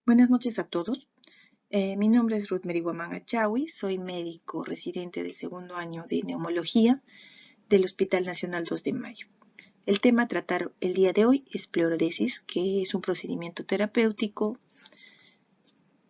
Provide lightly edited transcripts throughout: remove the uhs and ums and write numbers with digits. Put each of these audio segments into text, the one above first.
Buenas noches a todos. Mi nombre es Ruth Merihuamán Achawi, soy médico residente del segundo año de neumología del Hospital Nacional 2 de Mayo. El tema a tratar el día de hoy es pleurodesis, que es un procedimiento terapéutico.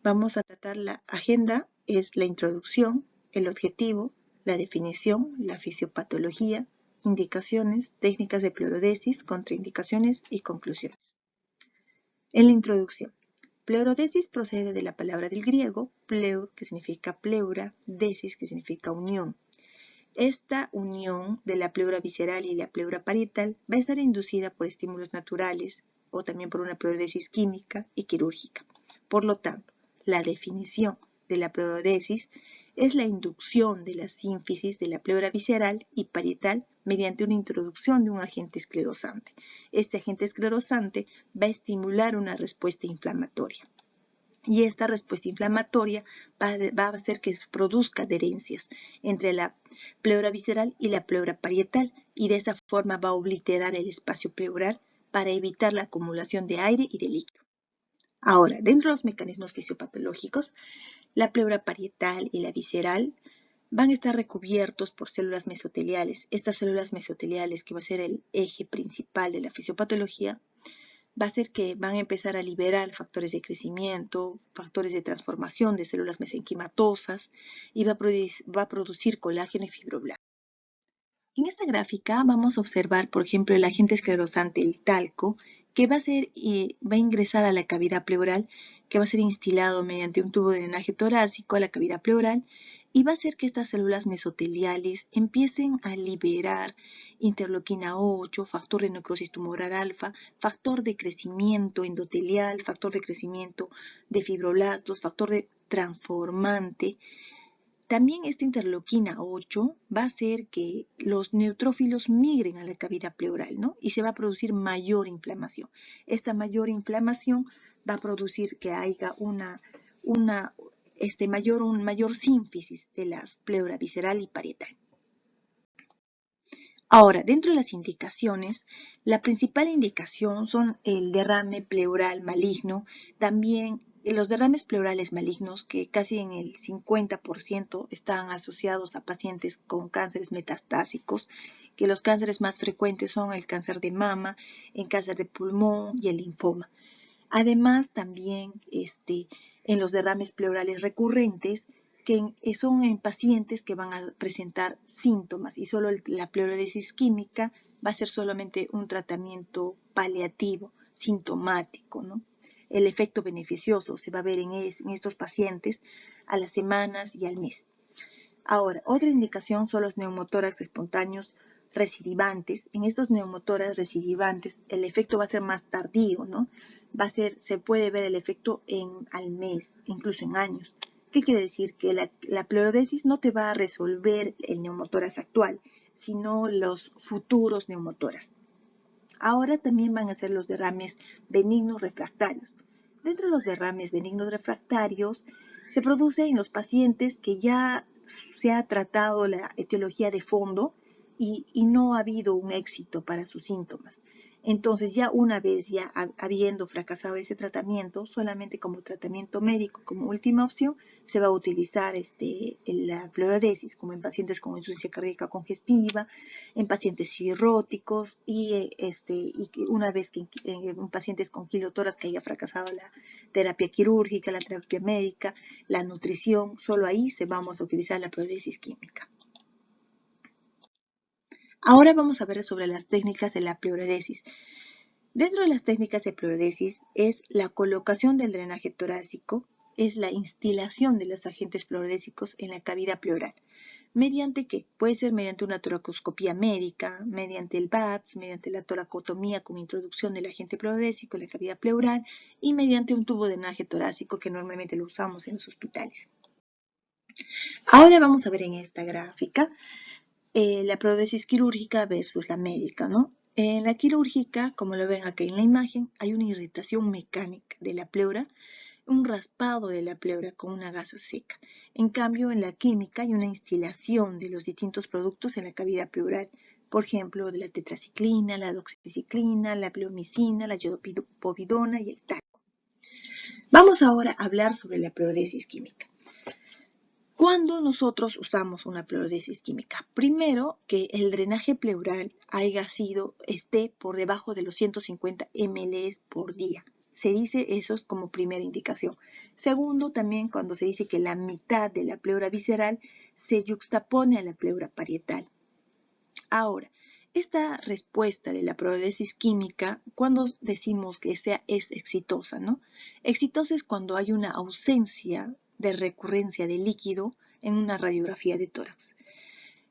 Vamos a tratar la agenda, es la introducción, el objetivo, la definición, la fisiopatología, indicaciones, técnicas de pleurodesis, contraindicaciones y conclusiones. En la introducción. Pleurodesis procede de la palabra del griego, pleur, que significa pleura, desis, que significa unión. Esta unión de la pleura visceral y la pleura parietal va a estar inducida por estímulos naturales o también por una pleurodesis química y quirúrgica. Por lo tanto, la definición de la pleurodesis es la inducción de la sínfisis de la pleura visceral y parietal mediante una introducción de un agente esclerosante. Este agente esclerosante va a estimular una respuesta inflamatoria. Y esta respuesta inflamatoria va a hacer que se produzca adherencias entre la pleura visceral y la pleura parietal y de esa forma va a obliterar el espacio pleural para evitar la acumulación de aire y de líquido. Ahora, dentro de los mecanismos fisiopatológicos, la pleura parietal y la visceral van a estar recubiertos por células mesoteliales. Estas células mesoteliales, que va a ser el eje principal de la fisiopatología, va a ser que van a empezar a liberar factores de crecimiento, factores de transformación de células mesenquimatosas y va a producir colágeno y fibroblastos. En esta gráfica vamos a observar, por ejemplo, el agente esclerosante, el talco, que va a ingresar a la cavidad pleural, que va a ser instilado mediante un tubo de drenaje torácico a la cavidad pleural y va a hacer que estas células mesoteliales empiecen a liberar interleuquina 8, factor de necrosis tumoral alfa, factor de crecimiento endotelial, factor de crecimiento de fibroblastos, factor de transformante. También esta interleuquina 8 va a hacer que los neutrófilos migren a la cavidad pleural, ¿no? Y se va a producir mayor inflamación. Esta mayor inflamación va a producir que haya mayor sínfisis de la pleura visceral y parietal. Ahora, dentro de las indicaciones, la principal indicación son el derrame pleural maligno, también los derrames pleurales malignos, que casi en el 50% están asociados a pacientes con cánceres metastásicos, que los cánceres más frecuentes son el cáncer de mama, el cáncer de pulmón y el linfoma. Además, también en los derrames pleurales recurrentes, que son en pacientes que van a presentar síntomas y solo la pleurodesis química va a ser solamente un tratamiento paliativo, sintomático, ¿no? El efecto beneficioso se va a ver en estos pacientes a las semanas y al mes. Ahora, otra indicación son los neumotórax espontáneos recidivantes. En estos neumotórax recidivantes el efecto va a ser más tardío, ¿no? Se puede ver el efecto al mes, incluso en años. ¿Qué quiere decir? Que la pleurodesis no te va a resolver el neumotórax actual, sino los futuros neumotórax. Ahora también van a ser los derrames benignos refractarios. Dentro de los derrames benignos refractarios se produce en los pacientes que ya se ha tratado la etiología de fondo y no ha habido un éxito para sus síntomas. Entonces, ya una vez ya habiendo fracasado ese tratamiento, solamente como tratamiento médico, como última opción, se va a utilizar la pleurodesis, como en pacientes con insuficiencia cardíaca congestiva, en pacientes cirróticos y una vez que en pacientes con kilotoras que haya fracasado la terapia quirúrgica, la terapia médica, la nutrición, solo ahí vamos a utilizar la pleurodesis química. Ahora vamos a ver sobre las técnicas de la pleurodesis. Dentro de las técnicas de pleurodesis es la colocación del drenaje torácico, es la instilación de los agentes pleurodésicos en la cavidad pleural. ¿Mediante qué? Puede ser mediante una toracoscopía médica, mediante el BATS, mediante la toracotomía con introducción del agente pleurodésico en la cavidad pleural y mediante un tubo de drenaje torácico que normalmente lo usamos en los hospitales. Ahora vamos a ver en esta gráfica la pleurodesis quirúrgica versus la médica, ¿no? En la quirúrgica, como lo ven aquí en la imagen, hay una irritación mecánica de la pleura, un raspado de la pleura con una gasa seca. En cambio, en la química hay una instilación de los distintos productos en la cavidad pleural, por ejemplo, de la tetraciclina, la doxiciclina, la bleomicina, la iodopovidona y el talco. Vamos ahora a hablar sobre la pleurodesis química. ¿Cuándo nosotros usamos una pleurodesis química? Primero, que el drenaje pleural esté por debajo de los 150 ml por día. Se dice eso es como primera indicación. Segundo, también cuando se dice que la mitad de la pleura visceral se yuxtapone a la pleura parietal. Ahora, esta respuesta de la pleurodesis química, cuando decimos que es exitosa, ¿no? Exitosa es cuando hay una ausencia de recurrencia de líquido en una radiografía de tórax.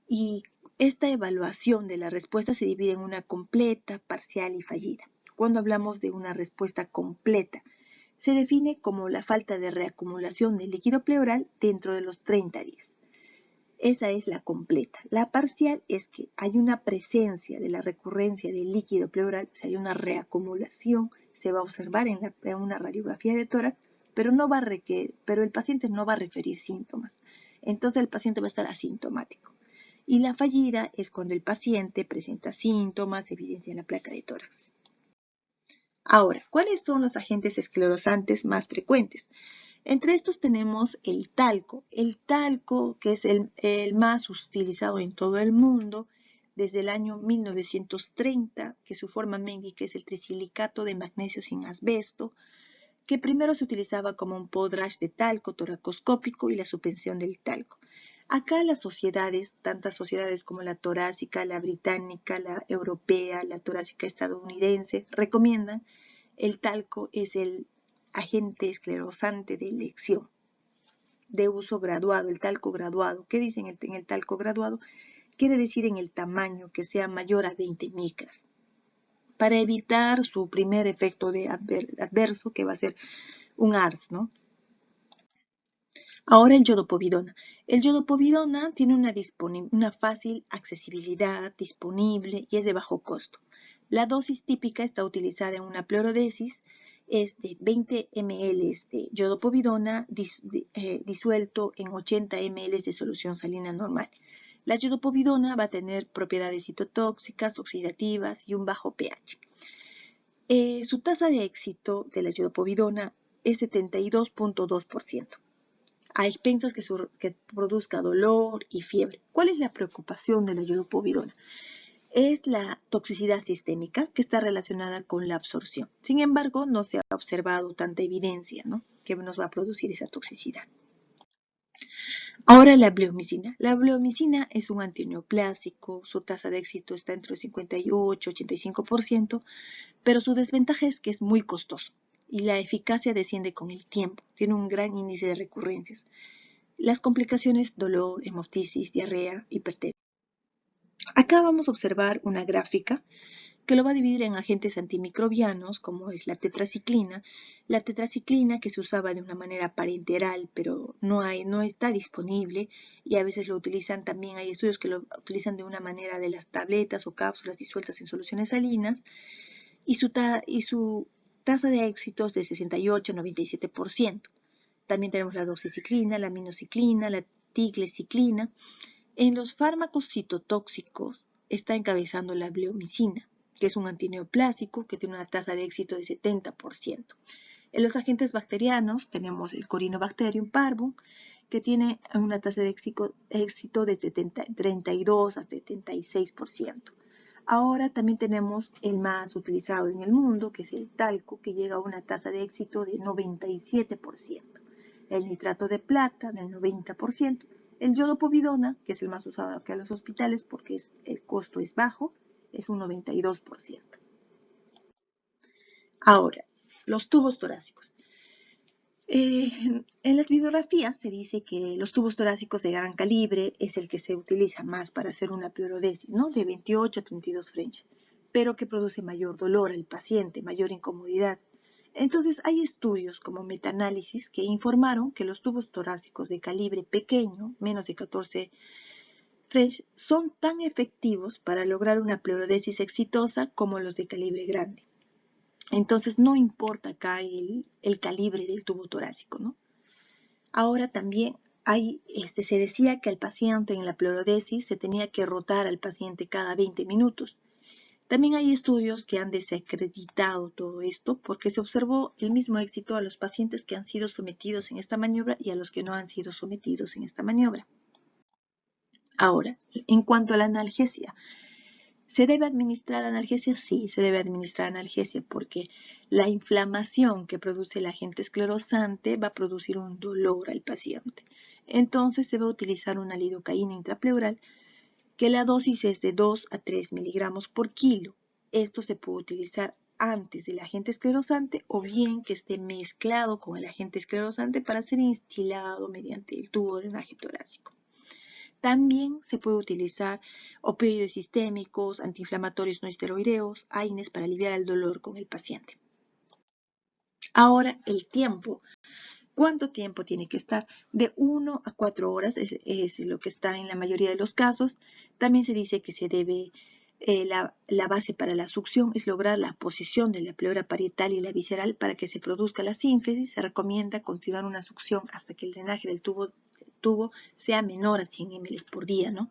Y esta evaluación de la respuesta se divide en una completa, parcial y fallida. Cuando hablamos de una respuesta completa, se define como la falta de reacumulación de líquido pleural dentro de los 30 días. Esa es la completa. La parcial es que hay una presencia de la recurrencia del líquido pleural, o sea, hay una reacumulación, se va a observar en una radiografía de tórax, pero el paciente no va a referir síntomas. Entonces el paciente va a estar asintomático. Y la fallida es cuando el paciente presenta síntomas, evidencia la placa de tórax. Ahora, ¿cuáles son los agentes esclerosantes más frecuentes? Entre estos tenemos el talco, que es el más utilizado en todo el mundo desde el año 1930, que su forma médica es el trisilicato de magnesio sin asbesto, que primero se utilizaba como un podrash de talco toracoscópico y la suspensión del talco. Acá las sociedades, tantas sociedades como la torácica, la británica, la europea, la torácica estadounidense, recomiendan el talco es el agente esclerosante de elección, de uso graduado, el talco graduado. ¿Qué dicen en el talco graduado? Quiere decir en el tamaño que sea mayor a 20 micras, para evitar su primer efecto adverso, que va a ser un ARS, ¿no? Ahora el yodopovidona. El yodopovidona tiene una fácil accesibilidad, disponible y es de bajo costo. La dosis típica está utilizada en una pleurodesis, es de 20 ml de yodopovidona disuelto en 80 ml de solución salina normal. La yodopovidona va a tener propiedades citotóxicas, oxidativas y un bajo pH. Su tasa de éxito de la yodopovidona es 72.2%. A expensas que produzca dolor y fiebre. ¿Cuál es la preocupación de la yodopovidona? Es la toxicidad sistémica que está relacionada con la absorción. Sin embargo, no se ha observado tanta evidencia, ¿no?, que nos va a producir esa toxicidad. Ahora la bleomicina. La bleomicina es un antineoplásico, su tasa de éxito está entre el 58 y 85%, pero su desventaja es que es muy costoso y la eficacia desciende con el tiempo, tiene un gran índice de recurrencias. Las complicaciones, dolor, hemoptisis, diarrea, hipertermia. Acá vamos a observar una gráfica que lo va a dividir en agentes antimicrobianos, como es la tetraciclina. La tetraciclina, que se usaba de una manera parenteral, pero no está disponible, y a veces lo utilizan también, hay estudios que lo utilizan de una manera de las tabletas o cápsulas disueltas en soluciones salinas, y su tasa de éxito es de 68 a 97%. También tenemos la doxiciclina, la aminociclina, la tigleciclina. En los fármacos citotóxicos está encabezando la bleomicina, que es un antineoplásico que tiene una tasa de éxito de 70%. En los agentes bacterianos tenemos el Corynebacterium parvum, que tiene una tasa de éxito de 32 a 76%. Ahora también tenemos el más utilizado en el mundo, que es el talco, que llega a una tasa de éxito de 97%. El nitrato de plata del 90%. El yodopovidona, que es el más usado acá en los hospitales porque el costo es bajo, es un 92%. Ahora, los tubos torácicos. En las bibliografías se dice que los tubos torácicos de gran calibre es el que se utiliza más para hacer una pleurodesis, ¿no?, de 28 a 32 French, pero que produce mayor dolor al paciente, mayor incomodidad. Entonces hay estudios como metaanálisis que informaron que los tubos torácicos de calibre pequeño, menos de 14 French, son tan efectivos para lograr una pleurodesis exitosa como los de calibre grande. Entonces no importa acá el calibre del tubo torácico, ¿no? Ahora también se decía que al paciente en la pleurodesis se tenía que rotar al paciente cada 20 minutos. También hay estudios que han desacreditado todo esto porque se observó el mismo éxito a los pacientes que han sido sometidos en esta maniobra y a los que no han sido sometidos en esta maniobra. Ahora, en cuanto a la analgesia, ¿se debe administrar analgesia? Sí, se debe administrar analgesia porque la inflamación que produce el agente esclerosante va a producir un dolor al paciente. Entonces se va a utilizar una lidocaína intrapleural que la dosis es de 2 a 3 miligramos por kilo. Esto se puede utilizar antes del agente esclerosante o bien que esté mezclado con el agente esclerosante para ser instilado mediante el tubo de drenaje torácico. También se puede utilizar opioides sistémicos, antiinflamatorios no esteroideos, AINES para aliviar el dolor con el paciente. Ahora, el tiempo. ¿Cuánto tiempo tiene que estar? De 1 a 4 horas es lo que está en la mayoría de los casos. También se dice que se debe, la base para la succión es lograr la posición de la pleura parietal y la visceral para que se produzca la sínfisis. Se recomienda continuar una succión hasta que el drenaje del tubo sea menor a 100 ml por día, ¿no?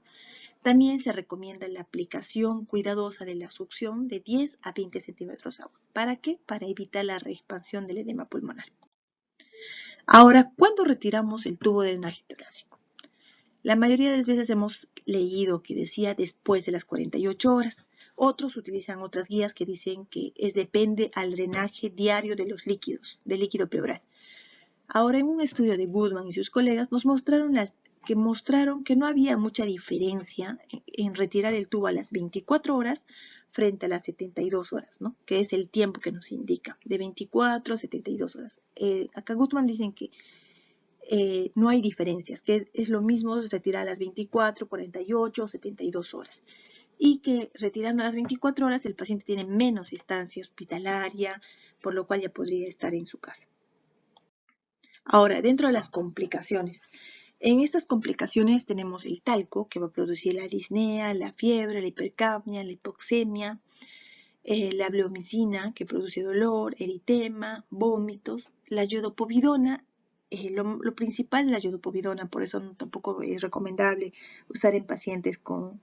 También se recomienda la aplicación cuidadosa de la succión de 10 a 20 centímetros agua. ¿Para qué? Para evitar la reexpansión del edema pulmonar. Ahora, ¿cuándo retiramos el tubo de drenaje torácico? La mayoría de las veces hemos leído que decía después de las 48 horas. Otros utilizan otras guías que dicen que depende al drenaje diario de los líquidos, del líquido pleural. Ahora, en un estudio de Goodman y sus colegas nos mostraron que no había mucha diferencia en retirar el tubo a las 24 horas frente a las 72 horas, ¿no? Que es el tiempo que nos indica, de 24 a 72 horas. Acá Goodman dicen que no hay diferencias, que es lo mismo retirar a las 24, 48 o 72 horas. Y que retirando a las 24 horas el paciente tiene menos estancia hospitalaria, por lo cual ya podría estar en su casa. Ahora, dentro de las complicaciones. En estas complicaciones tenemos el talco, que va a producir la disnea, la fiebre, la hipercapnia, la hipoxemia, la bleomicina, que produce dolor, eritema, vómitos, la iodopovidona. Lo principal es la iodopovidona, por eso tampoco es recomendable usar en pacientes con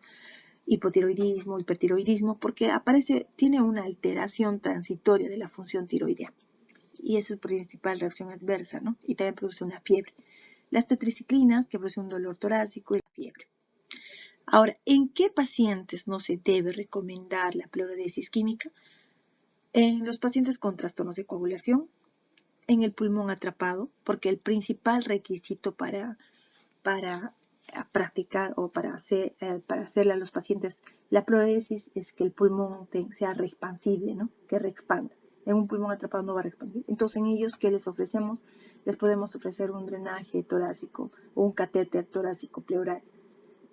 hipotiroidismo, hipertiroidismo, porque tiene una alteración transitoria de la función tiroidea. Y es su principal reacción adversa, ¿no? Y también produce una fiebre. Las tetraciclinas, que producen un dolor torácico y la fiebre. Ahora, ¿en qué pacientes no se debe recomendar la pleurodesis química? En los pacientes con trastornos de coagulación, en el pulmón atrapado, porque el principal requisito para practicar o para hacerle a los pacientes la pleurodesis es que el pulmón sea reexpansible, ¿no? Que reexpanda. En un pulmón atrapado no va a reexpandir. Entonces, en ellos, ¿qué les ofrecemos? Les podemos ofrecer un drenaje torácico o un catéter torácico pleural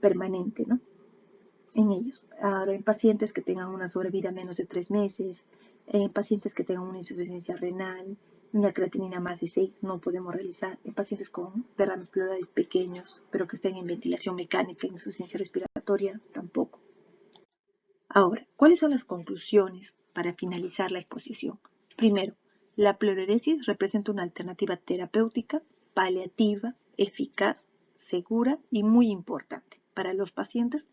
permanente, ¿no? En ellos. Ahora, en pacientes que tengan una sobrevida menos de 3 meses, en pacientes que tengan una insuficiencia renal, una creatinina más de 6, no podemos realizar. En pacientes con derrames pleurales pequeños, pero que estén en ventilación mecánica, insuficiencia respiratoria, tampoco. Ahora, ¿cuáles son las conclusiones para finalizar la exposición? Primero, la pleurodesis representa una alternativa terapéutica, paliativa, eficaz, segura y muy importante para los pacientes.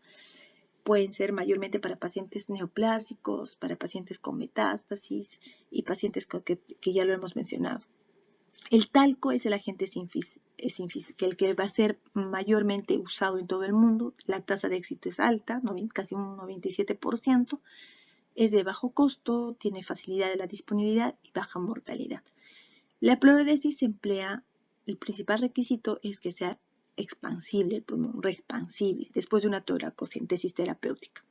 Pueden ser mayormente para pacientes neoplásicos, para pacientes con metástasis y pacientes que ya lo hemos mencionado. El talco es el agente que va a ser mayormente usado en todo el mundo. La tasa de éxito es alta, casi un 97%. Es de bajo costo, tiene facilidad de la disponibilidad y baja mortalidad. La pleurodesis se emplea, el principal requisito es que sea expansible el pulmón, reexpansible, después de una toracocentesis terapéutica.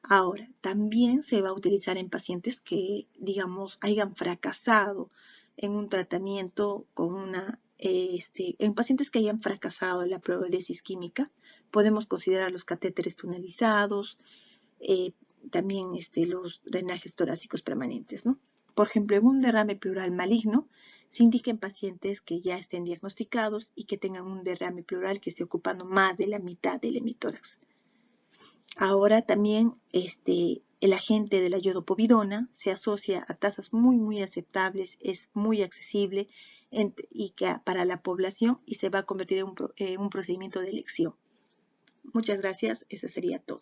Ahora, también se va a utilizar en pacientes que, digamos, hayan fracasado en un tratamiento en pacientes que hayan fracasado en la pleurodesis química, podemos considerar los catéteres tunelizados, también los drenajes torácicos permanentes, ¿no? Por ejemplo, en un derrame pleural maligno, se indica en pacientes que ya estén diagnosticados y que tengan un derrame pleural que esté ocupando más de la mitad del hemitórax. Ahora también el agente de la iodopovidona se asocia a tasas muy aceptables, es muy accesible y para la población y se va a convertir en un procedimiento de elección. Muchas gracias, eso sería todo.